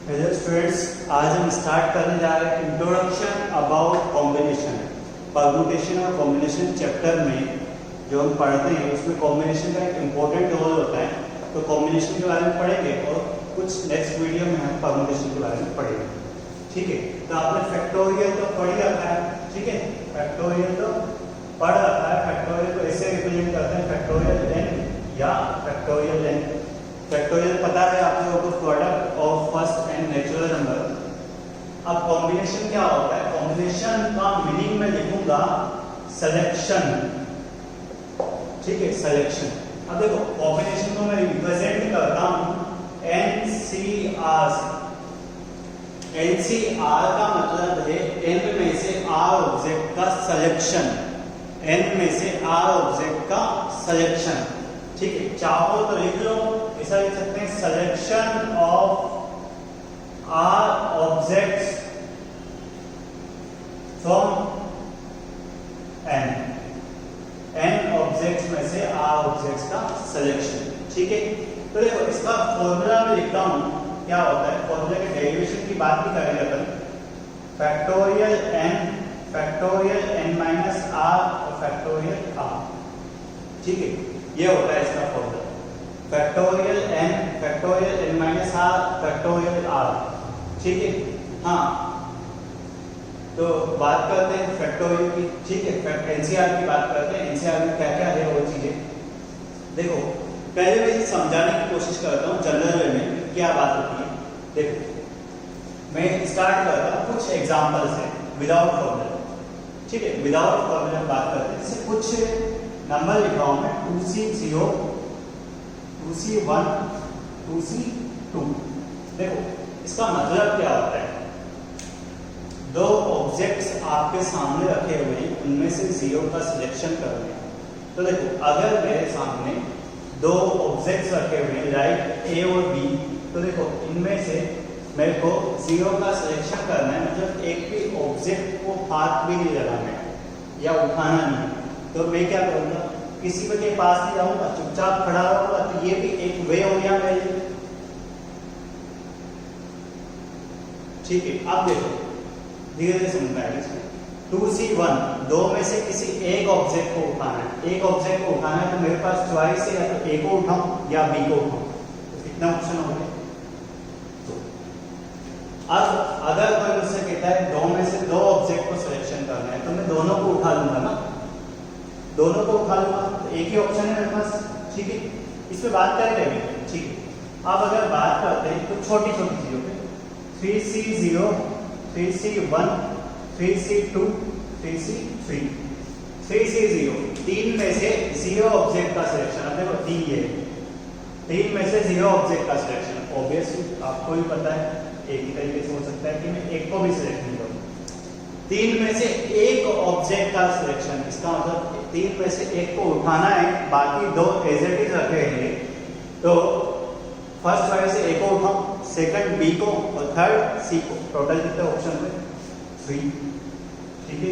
Hello students, आज हम start करने जा रहे हैं इंट्रोडक्शन अबाउट कॉम्बिनेशन। परम्यूटेशन और कॉम्बिनेशन चैप्टर में जो हम पढ़ते हैं उसमें कॉम्बिनेशन का एक इम्पोर्टेंट रोल होता है। तो कॉम्बिनेशन के बारे में पढ़ेंगे और कुछ नेक्स्ट वीडियो में हम परम्यूटेशन के बारे में पढ़ेंगे। ठीक है, तो आपने फैक्टोरियल तो पढ़ ही रखा है। ठीक है, फैक्टोरियल तो पढ़ रखा है। फैक्टोरियल को ऐसे रिप्रेजेंट करते हैं, फैक्टोरियल n या फैक्टोरियल n। फैक्टोरियल पता है आप लोगों को, product of first and natural number. अब कॉम्बिनेशन क्या होता है? कॉम्बिनेशन का मीनिंग में लिखूंगा सिलेक्शन। ठीक है, सिलेक्शन। अब देखो कॉम्बिनेशन को मैं रिप्रेजेंट करता हूं NCR से। NCR का मतलब है n में से r ऑब्जेक्ट का सिलेक्शन। n में से r ऑब्जेक्ट का सिलेक्शन। ठीक है, चाहो तो लिख लो, ऐसा लिख सकते हैं selection of R objects from N objects में से आर ऑब्जेक्ट्स का सिलेक्शन। ठीक है, तो देखो इसका फॉर्मूला में लिखता हूं, क्या होता है? फॉर्मूला के डेरिवेशन की बात भी करेंगे अपन। फैक्टोरियल n माइनस आर और फैक्टोरियल आर। ठीक है, ये होता है इसका formula. Factorial n minus R factorial R. ठीक है, हाँ, तो बात करते हैं फैक्टोरियल की। ठीक है, एनसीआर की बात करते हैं। एनसीआर में क्या क्या है वो चीजें देखो। पहले मैं इसे समझाने की कोशिश करता हूँ जनरल वे में क्या बात होती है। देखो मैं स्टार्ट करता हूँ कुछ एग्जाम्पल से विदाउट फॉर्मूला। ठीक है, विदाउट फॉर्मूला बात करते हैं। जैसे कुछ नंबर लिखा हूं मैं 2C0, 2C1, 2C2। देखो इसका मतलब क्या होता है? दो ऑब्जेक्ट्स आपके सामने रखे हुए हैं, उनमें से 0 का सिलेक्शन करना है। तो देखो अगर मेरे सामने दो ऑब्जेक्ट्स रखे हुए हैं लाइक A और B, तो देखो इनमें से मेरे को 0 का सिलेक्शन करना है। मतलब एक भी ऑब्जेक्ट को हाथ भी नहीं लगाना है या उठाना नहीं। तो मैं क्या करूंगा? किसी के पास नहीं जाऊंगा, चुपचाप खड़ा रहूंगा। तो ये भी एक वे हो गया मेरे लिए। ठीक है, अब देखो धीरे धीरे समझ में आएगा। 2C1, दो में से किसी एक ऑब्जेक्ट को उठाना है। एक ऑब्जेक्ट को उठाना है तो मेरे पास चॉइस है, या तो A को उठाऊं या B को उठाऊं। तो कितना ऑप्शन हो गया? तो अब अगर कोई मुझसे कहता है दो में से दो ऑब्जेक्ट को सिलेक्शन करना है, तो मैं दोनों को उठा लूंगा ना, दोनों को उठा लूंगा। तो एक ही ऑप्शन है मेरे पास। ठीक है, इस पे बात करेंगे अभी। ठीक है, अब अगर बात करते हैं तो छोटी छोटी चीजों पे 3C0, 3C1, 3C2, 3C3। 3C0, तीन में से 0 ऑब्जेक्ट का सिलेक्शन। अब देखो तीन में से 0 ऑब्जेक्ट का सिलेक्शन। ऑब्वियसली आपको भी पता है, एक ही तरीके से हो सकता है कि मैं एक को भी सिलेक्ट नहीं करूं। तीन में से एक ऑब्जेक्ट का सिलेक्शन, इसका मतलब तीन में से एक को उठाना है, बाकी दो एज इट इज रखे हैं। तो फर्स्ट चॉइस से ए को उठाऊं, सेकंड बी को और थर्ड सी को। टोटल कितने ऑप्शन हुए? 3। ठीक है,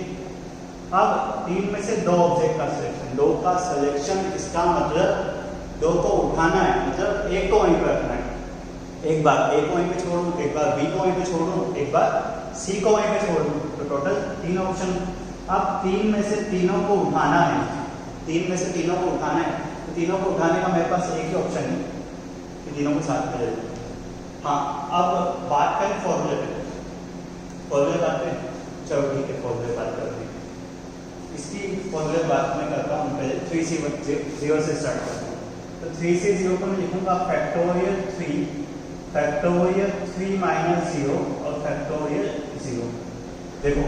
अब तीन में से दो ऑब्जेक्ट का सिलेक्शन। दो का सिलेक्शन, इसका मतलब दो को उठाना है, मतलब एक को वहीं पर रखना है। एक बार ए को वहीं पे छोड़ दूं, एक बार बी को वहीं पे छोड़ दूं, एक बार सी को वहीं पे छोड़ दूं। तो टोटल 3 ऑप्शन। अब तीन में से तीनों को उठाना है, तीन में से तीनों को उठाना है। तो तीनों को उठाने का मेरे पास एक ही ऑप्शन है कि तीनों को साथ में ले लूं। हाँ, अब बात करें फॉर्मूले पे। फॉर्मूले बात करें, चलो ठीक है, फॉर्मूले बात करते हैं। इसकी फॉर्मूले बात मैं करता हूँ। पहले 3C0 से स्टार्ट करता हूँ। तो 3C0 को मैं लिखूंगा फैक्टोरियल 3 माइनस 0 और फैक्टोरियल 0। देखो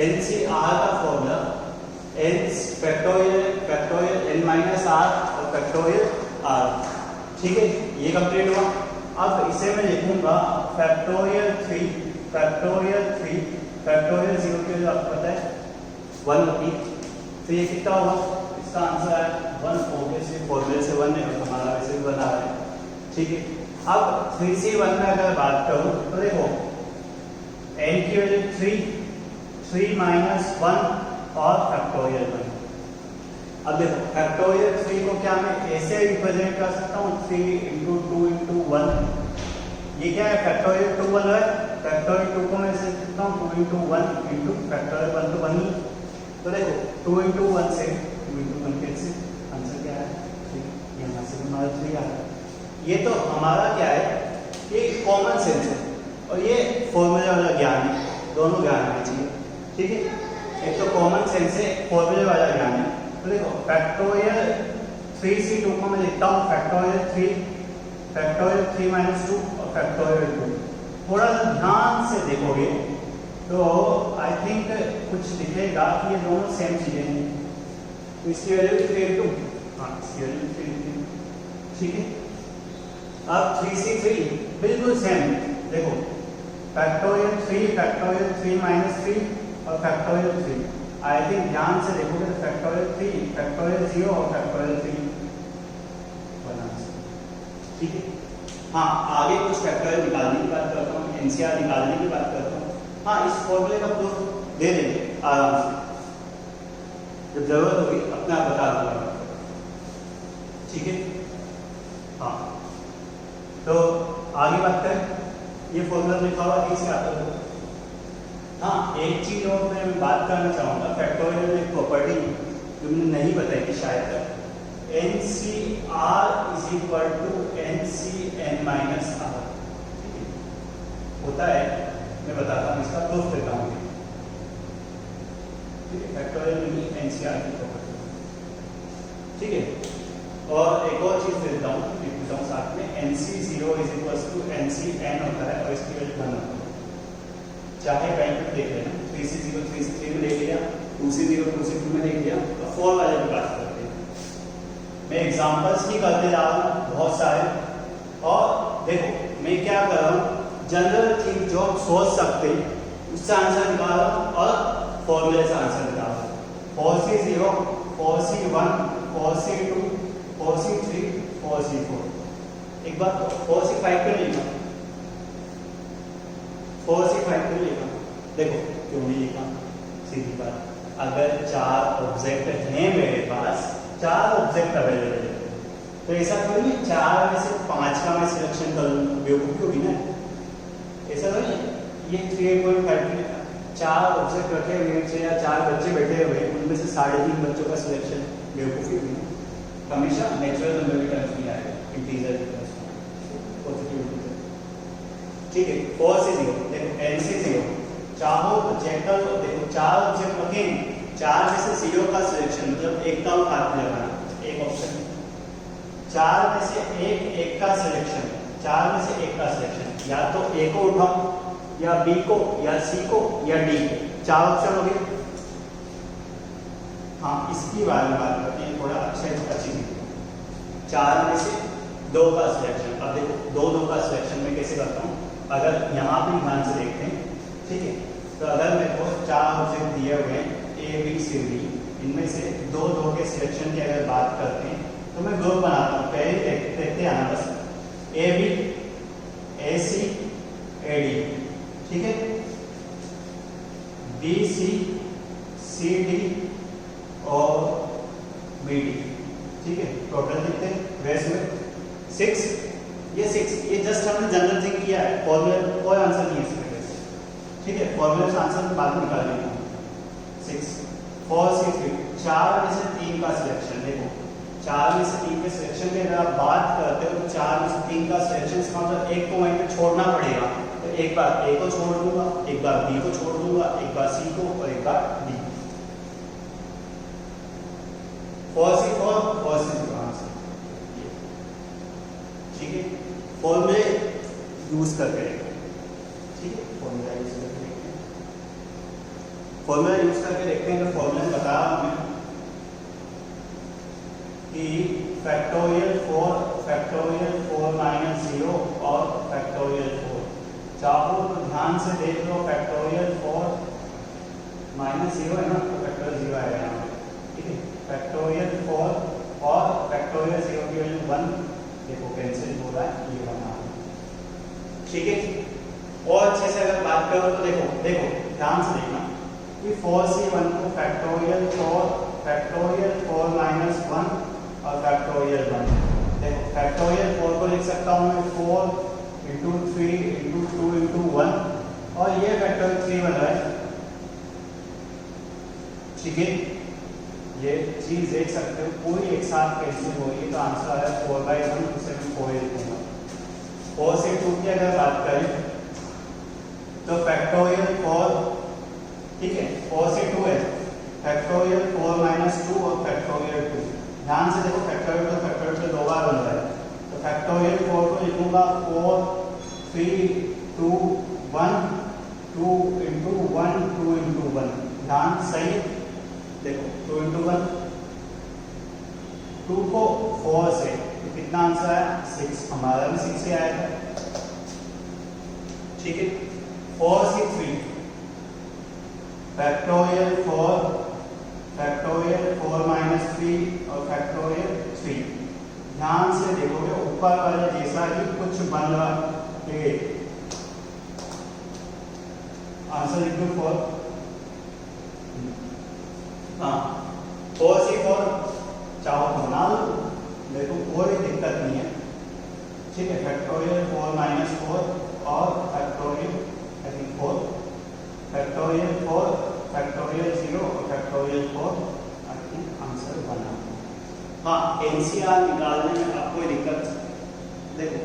NCR का formula factorial n minus r और फैक्टोरियल r। ठीक है, ये कंप्लीट हुआ। अब इसे मैं लिखूंगा फैक्टोरियल 3 फैक्टोरियल 0 के लिए आपको पता है 1 होती। तो ये कितना होगा? इसका आंसर है 1। ऑब्वियसली फॉर्मूले से 1 है और हमारा वैसे भी बना है। ठीक है, अब 3C1 में अगर बात करूं तो देखो n की वैल्यू 3 माइनस 1 और फैक्टोरियल 1। अब देखो फैक्टोरियल 3 को क्या मैं ऐसे रिप्रेजेंट कर सकता हूँ 3 × 2 × 1, ये क्या है, फैक्टोरियल 2 1 है, फैक्टोरियल 2 को मैं ऐसे लिखता हूँ 2 into 1 into फैक्टोरियल 1 तो 1 ही। तो देखो 2 into 1 से 2 into 1 कैसे आंसर क्या है, ठीक यहाँ से हमारा 3 आ रहा है। ये तो हमारा क्या है, ये कॉमन सेंस है और ये फॉर्मूले वाला ज्ञान है, दोनों ज्ञान होना चाहिए, ठीक है। एक तो कॉमन सेंस है, फॉर्मूले वाला ज्ञान है। तो देखो फैक्टोरियल 3c2 को मैं लिखता हूँ फैक्टोरियल 3 minus 2 और फैक्टोरियल 2। थोड़ा सा ध्यान से देखोगे तो आई थिंक कुछ दिखेगा कि ये दोनों सेम चीजें हैं। तो इसकी वैल्यू 3 हाँ इसकी वैल्यू 3, ठीक है। अब 3c3 बिल्कुल सेम, देखो फैक्टोरियल 3 minus 3 और फैक्टोरियल 3। आई थिंक ध्यान से देखोगे तो फैक्टोरियल 3, फैक्टोरियल 0 और फैक्टोरियल 3 बना, ठीक है। हाँ आगे कुछ फैक्टोरियल निकालने की बात करता हूँ, एनसीआर निकालने की बात करता हूँ। हाँ इस फॉर्मूले का प्रूफ दे देंगे आराम से, जब जरूरत होगी अपना बता दूंगा, ठीक है। हाँ तो आगे बात करें, ये फॉर्मूला लिखा हुआ कैसे आता है। हाँ एक चीज और मैं बात करना चाहूँगा, फैक्टोरियल में एक प्रॉपर्टी जो मैंने नहीं बताई थी शायद, NCR is equal to NCn-R होता है। मैं बताता हूँ, इसका प्रूफ देता हूँ, ठीक है। फैक्टोरियल में NCR की प्रॉपर्टी, ठीक है। और एक और चीज देता हूँ, लिखता हूँ साथ में, NC0 is equal to NCn होता है और इसकी वैल्यू 1 होता है। चाहे बैंक में देख लेना, 3c0 3c3 में देख लिया, 2c0 2c2 में देख लिया, तो 4 वाले की बात करते हैं। मैं एग्जांपल्स ही करते जा रहा हूँ बहुत सारे, और देखो मैं क्या कर रहा हूँ, जनरल थिंग जो आप सोच सकते हैं उससे आंसर निकाल रहा हूँ और फॉर्मूले से आंसर निकाल रहा हूँ। 4c0 4c1 4c2 4c3 4c4। एक बात 4c5 पे लिखा, 4c5 पे लिखा, देखो क्यों नहीं लिखा, सीधी बात, अगर 4 ऑब्जेक्ट हैं मेरे पास, 4 ऑब्जेक्ट अवेलेबल है, तो ऐसा थोड़ी नहीं 4 में से 5 का मैं सिलेक्शन कर लूँ, बेवकूफ़ी होगी ना, ऐसा थोड़ी। ये 3.5 4 ऑब्जेक्ट रखे हुए हैं या 4 बच्चे बैठे हुए हैं, उनमें से 3.5 बच्चों का सिलेक्शन, बेवकूफ़ी होगी ना। हमेशा नेचुरल नंबर की टर्म्स में आएगा, इंटीजर की टर्म्स में, पॉजिटिव इंटीजर, ठीक है। 4c0 देखो NC0 चाहो तो चेक कर लो, देखो 4 ऑब्जेक्ट रखे, 4 में से 0 का सिलेक्शन, मतलब एक का हाथ में लगाना, एक ऑप्शन, 4 में से एक का सिलेक्शन, 4 में से एक का सिलेक्शन, या तो A को उठाओ या B को या C को या D को, 4 ऑप्शन हो गए। हाँ इसकी बारे में बात करते हैं, थोड़ा अच्छी 4 में से 2 का सिलेक्शन। अब देखो 2 का सिलेक्शन में कैसे करता हूँ, अगर यहाँ पे ध्यान से देखते हैं, ठीक है। तो अगर मेरे को 4 ऑब्जेक्ट दिए हुए हैं A B C D, इनमें से 2 के सिलेक्शन की अगर बात करते हैं तो मैं ग्रुप बनाता हूँ, पहले देखते आना बस, A B A C A D, ठीक है, B C C D और B D, ठीक है। टोटल कितने वैसे में 6, ये 6, ये जस्ट हमने जनरल थिंग किया है, फॉर्मूला कोई आंसर नहीं है इसमें, ठीक है। फॉर्मूला से आंसर बाद में निकाल लेंगे। 6 4c3 4 में से 3 का सिलेक्शन, देखो 4 में से 3 के सिलेक्शन की अगर आप बात करते हो तो 4 में से 3 का सिलेक्शन इसका मतलब एक को वहीं पे छोड़ना पड़ेगा, तो एक बार A को छोड़ दूंगा, एक बार B को छोड़ दूंगा, एक बार C को और एक बार D। 4c4 4c2 आंसर, ठीक है। फॉर्मूले यूज करके देखो, ठीक है। फॉर्मूला यूज करके देखते हैं, फॉर्मूला यूज करके देखते हैं। तो फॉर्मूला में बता रहा हूं मैं कि फैक्टोरियल 4 माइनस 0 और फैक्टोरियल 4, चाहो तो ध्यान से देख लो, फैक्टोरियल 4 माइनस 0 है ना, तो फैक्टोरियल 0 आएगा यहाँ पे, ठीक है। फैक्टोरियल 4 और फैक्टोरियल 0 की वैल्यू 1, देखो कैंसिल हो रहा है, ये 1 आ रहा है, ठीक है। और अच्छे से अगर बात करो तो देखो ध्यान से देखना कि 4c1 को फैक्टोरियल 4 माइनस 1 और फैक्टोरियल 1, देखो फैक्टोरियल 4 को लिख सकता हूँ मैं 4 into 3 ठीक है, ये चीज देख सकते हो पूरी एक साथ कैंसिल हो रही है, तो आंसर आया 4/1, उसे मैं 4 लिखूंगा। 4 से 2 की अगर बात करें तो फैक्टोरियल 4, ठीक है, 4 से 2 है, फैक्टोरियल 4 - 2 और फैक्टोरियल 2। ध्यान से देखो, फैक्टोरियल तो 2 बार बन रहा है, तो फैक्टोरियल 4 को लिखूंगा 4 3 2 1 2 into 1 2 into 1। ध्यान सही देखो, 2 into 1, 2 को 4 से तो कितना आंसर आया 6, हमारा भी 6 से आया था, ठीक है। 4 से 3 फैक्टोरियल 4 - 3 और फैक्टोरियल 3। ध्यान से देखोगे ऊपर वाले जैसा ही कुछ बन रहा है, आंसर लिख दो 4। हाँ, 4 से 4 चाहो तो बना लो, देखो कोई दिक्कत नहीं है, ठीक है। फैक्टोरियल 4 - 4 और फैक्टोरियल 4, फैक्टोरियल 4 फैक्टोरियल 0 और फैक्टोरियल 4, आंसर बना। हाँ, एनसीआर निकालने में आपको दिक्कत, देखो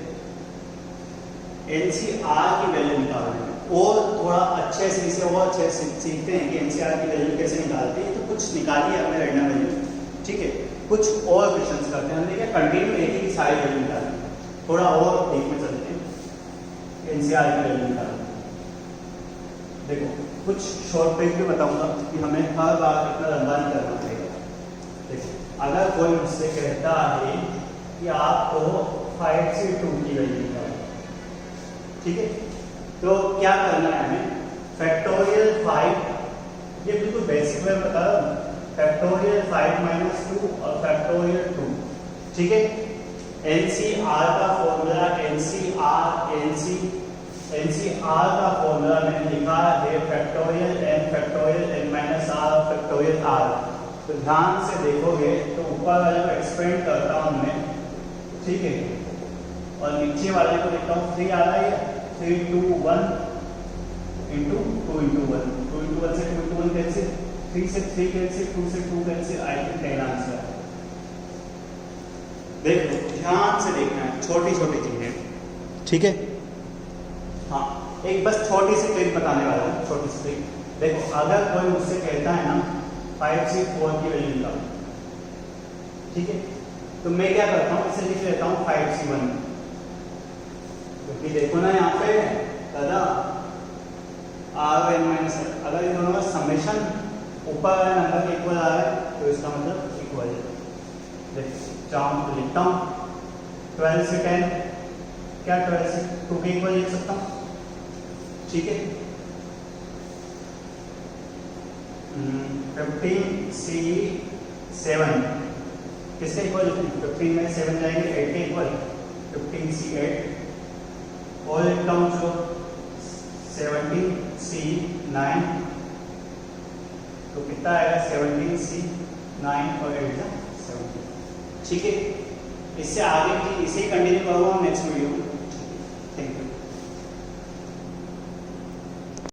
एनसीआर की वैल्यू निकालने में और थोड़ा अच्छे से इसे और अच्छे से सीखते हैं कि एनसीआर की वैल्यू कैसे निकालते हैं। तो कुछ निकालिए हमने रैंडम वैल्यू, ठीक है, कुछ और क्वेश्चंस करते हैं, हमने क्या कंटिन्यू एक ही सारी वैल्यू निकाली, थोड़ा और देखने चलते हैं एनसीआर की वैल्यू निकालते। देखो कुछ शॉर्ट ट्रिक भी बताऊंगा कि हमें हर बार इतना लंबा नहीं करना पड़ेगा। देखो अगर कोई मुझसे कहता है कि आपको 5 से 2 की वैल्यू निकालो, ठीक है, तो क्या करना है हमें, फैक्टोरियल 5, ये बिल्कुल बेसिक में बता रहा हूं, फैक्टोरियल 5 - 2 और फैक्टोरियल 2, ठीक है। एनसीआर का फॉर्मूला, एनसीआर का फॉर्मूला मैंने लिखा है factorial n factorial n - r factorial r। तो ध्यान से देखोगे तो ऊपर वाले को एक्सपेंड करता हूं मैं, ठीक है, और नीचे वाले को लिखता हूं 3 आ रहा है, 3 2 1 into 2 into 1, 2 into 1 से 2 into 1 कैंसिल, 3 से 3 कैंसिल, 2 से 2 कैंसिल, आई थिंक 10 आंसर। देखो ध्यान से देखना है, छोटी छोटी चीजें, ठीक है। हाँ, एक बस छोटी सी ट्रिक बताने वाला हूँ, छोटी सी ट्रिक। देखो अगर कोई मुझसे कहता है ना 5 से 4 की वैल्यू निकालो, ठीक है, तो मैं क्या करता हूँ, इसे लिख लेता हूँ 5 से 1, क्योंकि देखो ना यहाँ पे दादा r(n - r), अगर इन दोनों का समेशन ऊपर वाले नंबर के इक्वल आ रहा है तो इसका मतलब इक्वल है। देखो चाहूँ तो लिखता हूँ 12 से 10, क्या 12 से 2 के इक्वल लिख सकता हूँ, ठीक है। 15 से 7 किसके इक्वल, 15 में 7 जाएंगे 8 के इक्वल, 15 से 8 और लिखता हूँ जो 17 से 9, तो कितना आएगा 17 से 9 और 8 17, ठीक है। इससे आगे की इसे कंटिन्यू करूँगा नेक्स्ट वीडियो में।